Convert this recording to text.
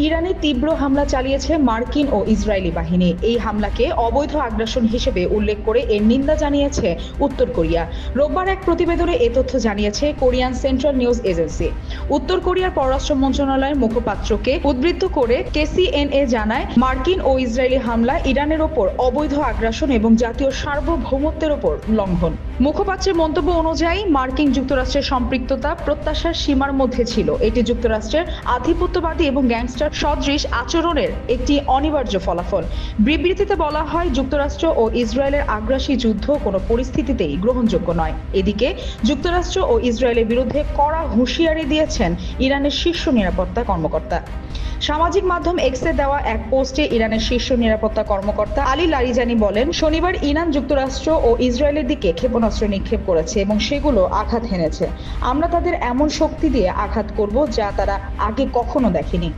ইরানে তীব্র হামলা চালিয়েছে মার্কিন ও ইসরায়েলি বাহিনী। এই হামলাকে অবৈধ আগ্রাসন হিসেবে উল্লেখ করে এর নিন্দা জানিয়েছে উত্তর কোরিয়া। রোববার এক প্রতিবেদনে এ তথ্য জানিয়েছে কোরিয়ান সেন্ট্রাল নিউজ এজেন্সি। উত্তর কোরিয়ার পররাষ্ট্র মন্ত্রণালয়ের মুখপাত্রকে উদ্ধৃত করে কেসিএনএ জানায়, মার্কিন ও ইসরায়েলি হামলা ইরানের ওপর অবৈধ আগ্রাসন এবং জাতীয় সার্বভৌমত্বের ওপর লঙ্ঘন। মুখপাত্রের মন্তব্য অনুযায়ী মার্কিন যুক্তরাষ্ট্রের সম্পৃক্ততা প্রত্যাশার সীমার মধ্যে ছিল। এটি যুক্তরাষ্ট্রের আধিপত্যবাদী এবং গ্যাংস্টার সদৃশ আচরণের একটি অনিবার্য ফলাফল। বিবৃতিতে বলা হয়, যুক্তরাষ্ট্র ও ইসরায়েলের আগ্রাসী যুদ্ধ কোনো পরিস্থিতিতেই গ্রহণযোগ্য নয়। এদিকে যুক্তরাষ্ট্র ও ইসরায়েলের বিরুদ্ধে কড়া হুঁশিয়ারি দিয়েছেন ইরানের শীর্ষ নিরাপত্তা কর্মকর্তা। সামাজিক মাধ্যম এক্সে দেওয়া এক পোস্টে ইরানের শীর্ষ নিরাপত্তা কর্মকর্তা আলী লারিজানি বলেন, শনিবার ইরান যুক্তরাষ্ট্র ও ইসরায়েলের দিকে ক্ষেপণাস্ত্র নিক্ষেপ করেছে এবং সেগুলো আঘাত হেনেছে। আমরা তাদের এমন শক্তি দিয়ে আঘাত করব যা তারা আগে কখনো দেখেনি।